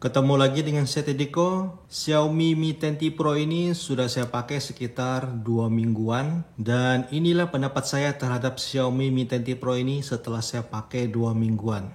Ketemu lagi dengan saya Tediko. Xiaomi Mi 10T Pro ini sudah saya pakai sekitar 2 mingguan. Dan inilah pendapat saya terhadap Xiaomi Mi 10T Pro ini setelah saya pakai 2 mingguan.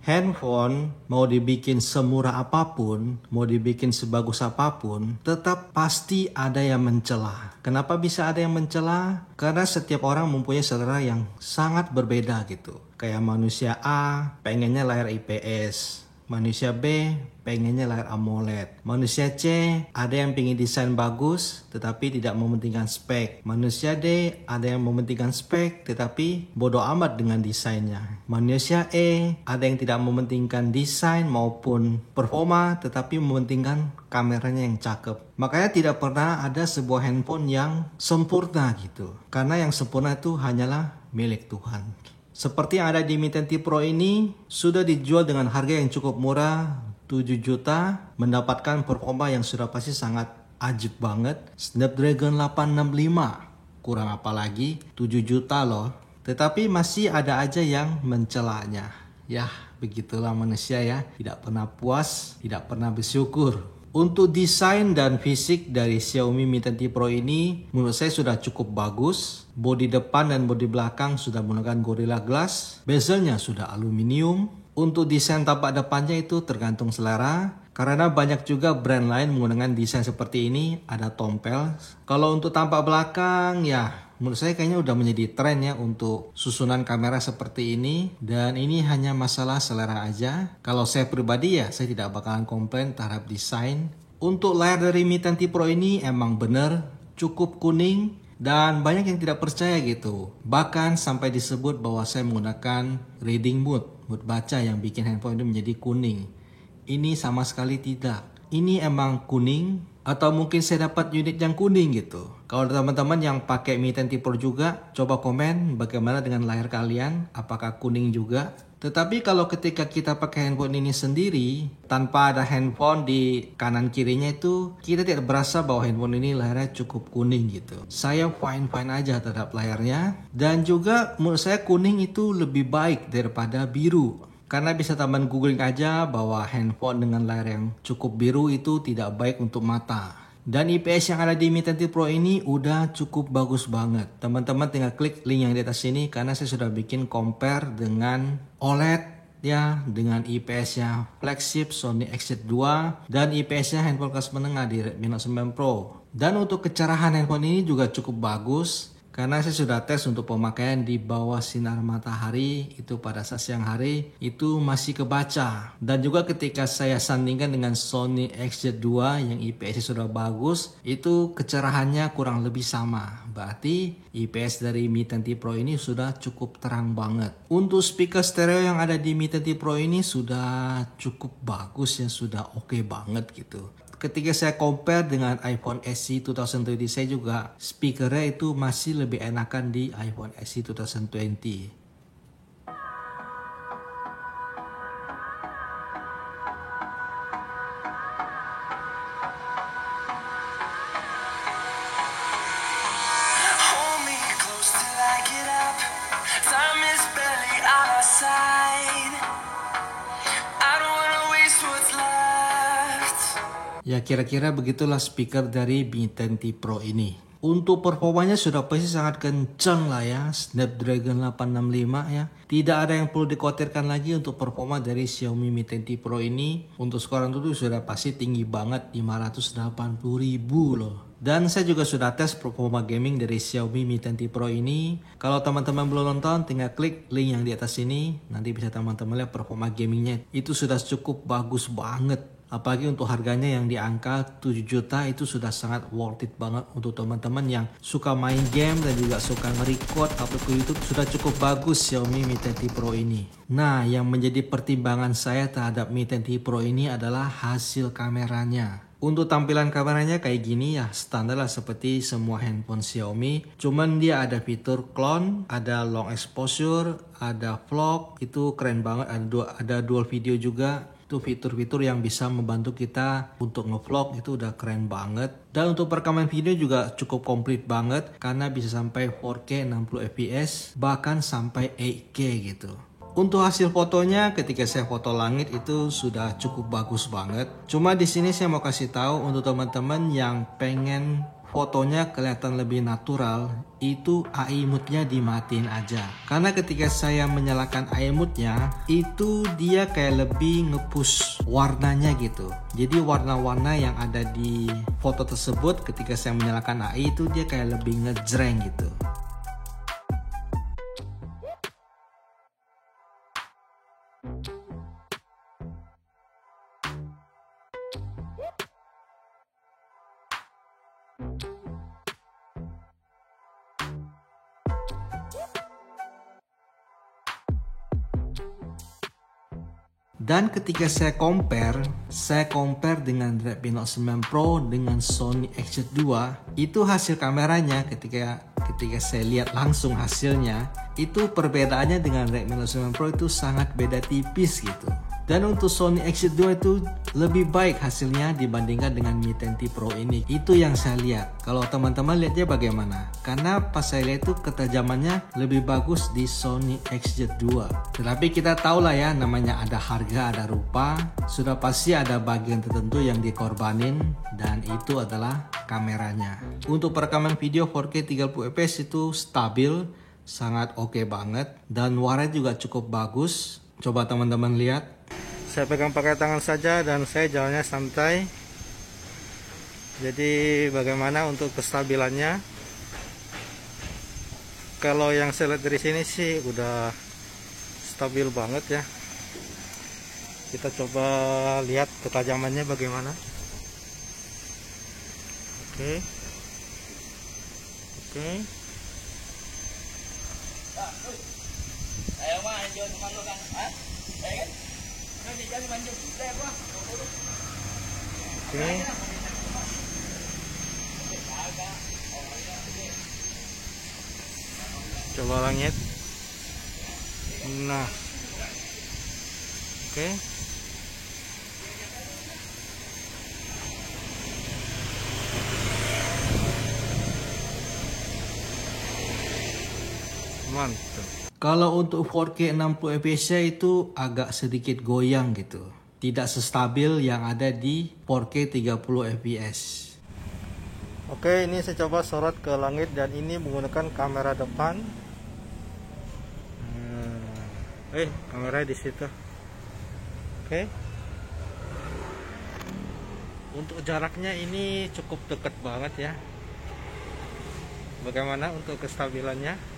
Handphone mau dibikin semurah apapun, mau dibikin sebagus apapun, tetap pasti ada yang mencela. Kenapa bisa ada yang mencela? Karena setiap orang mempunyai selera yang sangat berbeda gitu. Kayak manusia A pengennya layar IPS, manusia B pengennya layar AMOLED, manusia C ada yang pengen desain bagus tetapi tidak mementingkan spek, manusia D ada yang mementingkan spek tetapi bodoh amat dengan desainnya, manusia E ada yang tidak mementingkan desain maupun performa tetapi mementingkan kameranya yang cakep. Makanya tidak pernah ada sebuah handphone yang sempurna gitu, karena yang sempurna itu hanyalah milik Tuhan. Seperti yang ada di Mi 10T Pro ini sudah dijual dengan harga yang cukup murah, 7 juta, mendapatkan performa yang sudah pasti sangat ajib banget. Snapdragon 865, kurang apa lagi, 7 juta loh. Tetapi masih ada aja yang mencelanya. Yah, begitulah manusia ya, tidak pernah puas, tidak pernah bersyukur. Untuk desain dan fisik dari Xiaomi Mi 10T Pro ini menurut saya sudah cukup bagus. Bodi depan dan bodi belakang sudah menggunakan Gorilla Glass. Bezelnya sudah aluminium. Untuk desain tapak depannya itu tergantung selera. Karena banyak juga brand lain menggunakan desain seperti ini, ada tompel. Kalau untuk tampak belakang ya menurut saya kayaknya udah menjadi tren ya untuk susunan kamera seperti ini. Dan ini hanya masalah selera aja. Kalau saya pribadi ya saya tidak bakalan komplain terhadap desain. Untuk layar dari Mi 10T Pro ini emang bener cukup kuning. Dan banyak yang tidak percaya gitu. Bahkan sampai disebut bahwa saya menggunakan reading mode baca yang bikin handphone ini menjadi kuning. Ini sama sekali tidak. Ini emang kuning atau mungkin saya dapat unit yang kuning gitu. Kalau teman-teman yang pakai Mi 10T Pro juga, coba komen bagaimana dengan layar kalian, apakah kuning juga. Tetapi kalau ketika kita pakai handphone ini sendiri, tanpa ada handphone di kanan kirinya itu, kita tidak berasa bahwa handphone ini layarnya cukup kuning gitu. Saya fine-fine aja terhadap layarnya. Dan juga menurut saya kuning itu lebih baik daripada biru. Karena bisa teman googling aja bahwa handphone dengan layar yang cukup biru itu tidak baik untuk mata. Dan IPS yang ada di Mi 10T Pro ini udah cukup bagus banget. Teman-teman tinggal klik link yang di atas sini karena saya sudah bikin compare dengan OLED ya, dengan IPS-nya flagship Sony XZ2 dan IPS-nya handphone kelas menengah di Redmi Note 9 Pro. Dan untuk kecerahan handphone ini juga cukup bagus. Karena saya sudah tes untuk pemakaian di bawah sinar matahari, itu pada saat siang hari, itu masih kebaca. Dan juga ketika saya sandingkan dengan Sony XZ2 yang IPS sudah bagus, itu kecerahannya kurang lebih sama. Berarti IPS dari Mi 10T Pro ini sudah cukup terang banget. Untuk speaker stereo yang ada di Mi 10T Pro ini sudah cukup bagus ya, sudah oke banget gitu. Ketika saya compare dengan iPhone SE 2020, saya juga speakernya itu masih lebih enakan di iPhone SE 2020. Ya kira-kira begitulah speaker dari Mi 10T Pro ini. Untuk performanya sudah pasti sangat kencang lah ya, Snapdragon 865 ya. Tidak ada yang perlu dikhawatirkan lagi untuk performa dari Xiaomi Mi 10T Pro ini. Untuk sekarang itu sudah pasti tinggi banget, 580.000 loh. Dan saya juga sudah tes performa gaming dari Xiaomi Mi 10T Pro ini. Kalau teman-teman belum nonton, tinggal klik link yang di atas sini. Nanti bisa teman-teman lihat performa gamingnya. Itu sudah cukup bagus banget. Apalagi untuk harganya yang di angka 7 juta itu sudah sangat worth it banget untuk teman-teman yang suka main game dan juga suka nge-record upload ke YouTube. Sudah cukup bagus Xiaomi Mi 10T Pro ini. Nah, yang menjadi pertimbangan saya terhadap Mi 10T Pro ini adalah hasil kameranya. Untuk tampilan kameranya kayak gini ya, standar lah seperti semua handphone Xiaomi. Cuman dia ada fitur clone, ada long exposure, ada vlog, itu keren banget. Ada dual video juga. Itu fitur-fitur yang bisa membantu kita untuk ngevlog, itu udah keren banget. Dan untuk perekaman video juga cukup komplit banget karena bisa sampai 4K 60 fps bahkan sampai 8K gitu. Untuk hasil fotonya ketika saya foto langit itu sudah cukup bagus banget. Cuma di sini saya mau kasih tahu untuk teman-teman yang pengen fotonya kelihatan lebih natural, itu AI mode-nya dimatiin aja. Karena ketika saya menyalakan AI mode-nya, itu dia kayak lebih nge-push warnanya gitu. Jadi warna-warna yang ada di foto tersebut ketika saya menyalakan AI itu dia kayak lebih ngejreng gitu. Dan ketika saya compare dengan Redmi Note 9 Pro dengan Sony XZ2, itu hasil kameranya ketika saya lihat langsung hasilnya, itu perbedaannya dengan Redmi Note 9 Pro itu sangat beda tipis gitu. Dan untuk Sony XZ2 itu lebih baik hasilnya dibandingkan dengan Mi 10T Pro ini. Itu yang saya lihat. Kalau teman-teman lihatnya bagaimana? Karena pas saya lihat itu ketajamannya lebih bagus di Sony XZ2. Tetapi kita tahu lah ya, namanya ada harga, ada rupa. Sudah pasti ada bagian tertentu yang dikorbanin, dan itu adalah kameranya. Untuk perekaman video 4K 30 fps itu stabil, sangat oke banget. Dan warnanya juga cukup bagus. Coba teman-teman lihat. Saya pegang pakai tangan saja dan saya jalannya santai. Jadi bagaimana untuk kestabilannya? Kalau yang saya lihat dari sini sih udah stabil banget ya. Kita coba lihat ketajamannya bagaimana. Oke. Ayo mah anjir kemana kan? Hah? Ayo kan? Nanti jadi manjung kita ya, Bang. Oke. Coba langit. Nah. Oke. Mantap. Kalau untuk 4K 60 fps itu agak sedikit goyang gitu. Tidak sestabil yang ada di 4K 30 fps. Oke, ini saya coba sorot ke langit dan ini menggunakan kamera depan. Kamera di situ. Oke. Untuk jaraknya ini cukup dekat banget ya. Bagaimana untuk kestabilannya?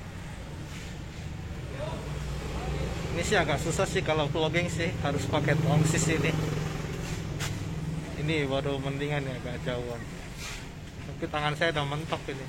Ini sih agak susah sih kalau vlogging sih, harus pakai tongsis ini. Ini baru mendingan ya, agak jauhan. Tapi tangan saya udah mentok ini.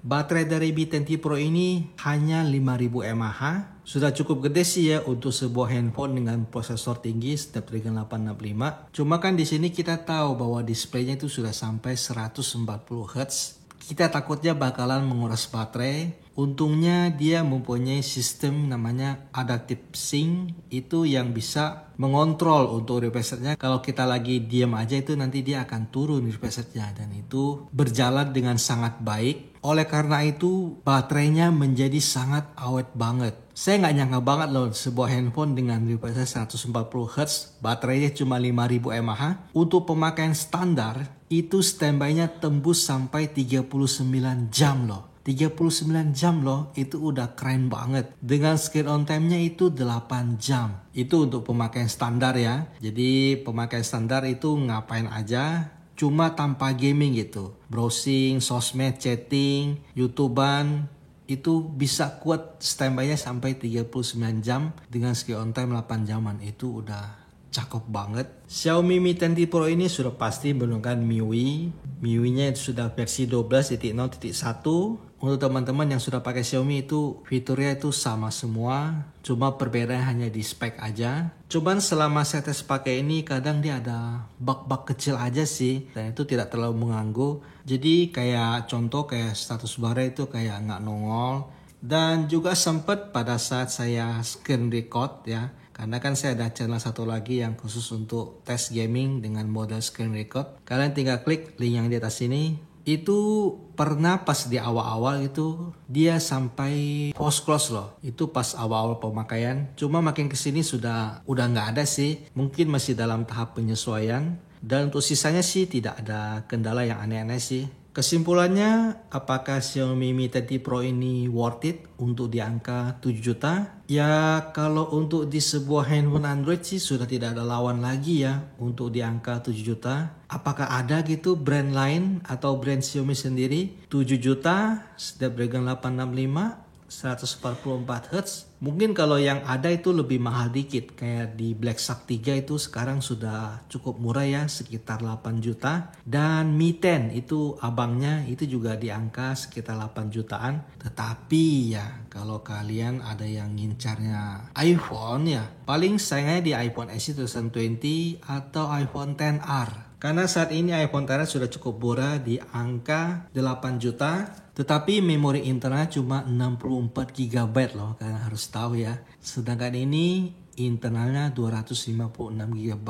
Baterai dari Mi 10T Pro ini hanya 5000 mAh. Sudah cukup gede sih ya untuk sebuah handphone dengan prosesor tinggi Snapdragon 865. Cuma kan di sini kita tahu bahwa displaynya itu sudah sampai 140 Hz. Kita takutnya bakalan menguras baterai. Untungnya dia mempunyai sistem namanya Adaptive Sync, itu yang bisa mengontrol untuk refresh rate-nya. Kalau kita lagi diam aja itu nanti dia akan turun refresh rate-nya, dan itu berjalan dengan sangat baik. Oleh karena itu baterainya menjadi sangat awet banget. Saya nggak nyangka banget loh, sebuah handphone dengan refresh rate 140 Hz, baterainya cuma 5000 mAh. Untuk pemakaian standar itu standby-nya tembus sampai 39 jam loh. 39 jam loh, itu udah keren banget. Dengan screen on time-nya itu 8 jam. Itu untuk pemakaian standar ya. Jadi pemakaian standar itu ngapain aja, cuma tanpa gaming gitu. Browsing, sosmed, chatting, YouTubean, itu bisa kuat standby-nya sampai 39 jam dengan screen on time 8 jaman. Itu udah cakep banget. Xiaomi Mi 10T Pro ini sudah pasti menggunakan MIUI. MIUI-nya itu sudah versi 12.0.1. Untuk teman-teman yang sudah pakai Xiaomi itu fiturnya itu sama semua. Cuma perbedaan hanya di spek aja. Cuman selama saya tes pakai ini kadang dia ada bug-bug kecil aja sih. Dan itu tidak terlalu mengganggu. Jadi kayak contoh kayak status bara itu kayak nggak nongol. Dan juga sempat pada saat saya screen record ya. Karena kan saya ada channel satu lagi yang khusus untuk tes gaming dengan model screen record. Kalian tinggal klik link yang di atas ini. itu pernah pas di awal-awal itu dia sampai post close loh. Itu pas awal-awal pemakaian. Cuma makin kesini udah nggak ada sih. Mungkin masih dalam tahap penyesuaian. Dan untuk sisanya sih tidak ada kendala yang aneh-aneh sih. Kesimpulannya, apakah Xiaomi Mi 10 Pro ini worth it untuk di angka 7 juta? Ya kalau untuk di sebuah handphone Android sih sudah tidak ada lawan lagi ya untuk di angka 7 juta. Apakah ada gitu brand lain atau brand Xiaomi sendiri 7 juta Snapdragon 865 144 Hz? Mungkin kalau yang ada itu lebih mahal dikit, kayak di Black Shark 3 itu sekarang sudah cukup murah ya, sekitar 8 juta. Dan Mi 10 itu abangnya itu juga di angka sekitar 8 jutaan. Tetapi ya kalau kalian ada yang ngincarnya iPhone ya, paling sayangnya di iPhone SE 2020 atau iPhone XR. Karena saat ini iPhone XR sudah cukup murah di angka 8 juta. Tetapi memori internal cuma 64 GB loh, kalian harus tahu ya. Sedangkan ini internalnya 256 GB.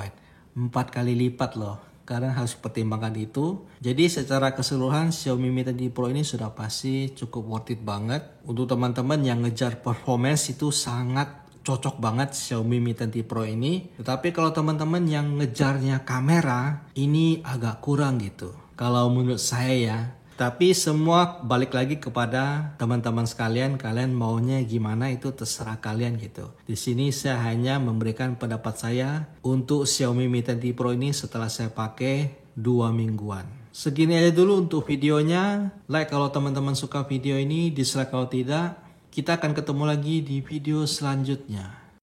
4 kali lipat loh. Kalian harus pertimbangkan itu. Jadi secara keseluruhan Xiaomi Mi 10 Pro ini sudah pasti cukup worth it banget. Untuk teman-teman yang ngejar performance itu sangat cocok banget Xiaomi Mi 10 Pro ini. Tetapi kalau teman-teman yang ngejarnya kamera, ini agak kurang gitu. Kalau menurut saya ya. Tapi semua balik lagi kepada teman-teman sekalian, kalian maunya gimana itu terserah kalian gitu. Di sini saya hanya memberikan pendapat saya untuk Xiaomi Mi 10 Pro ini setelah saya pakai 2 mingguan. Segini aja dulu untuk videonya. Like kalau teman-teman suka video ini, dislike kalau tidak. Kita akan ketemu lagi di video selanjutnya.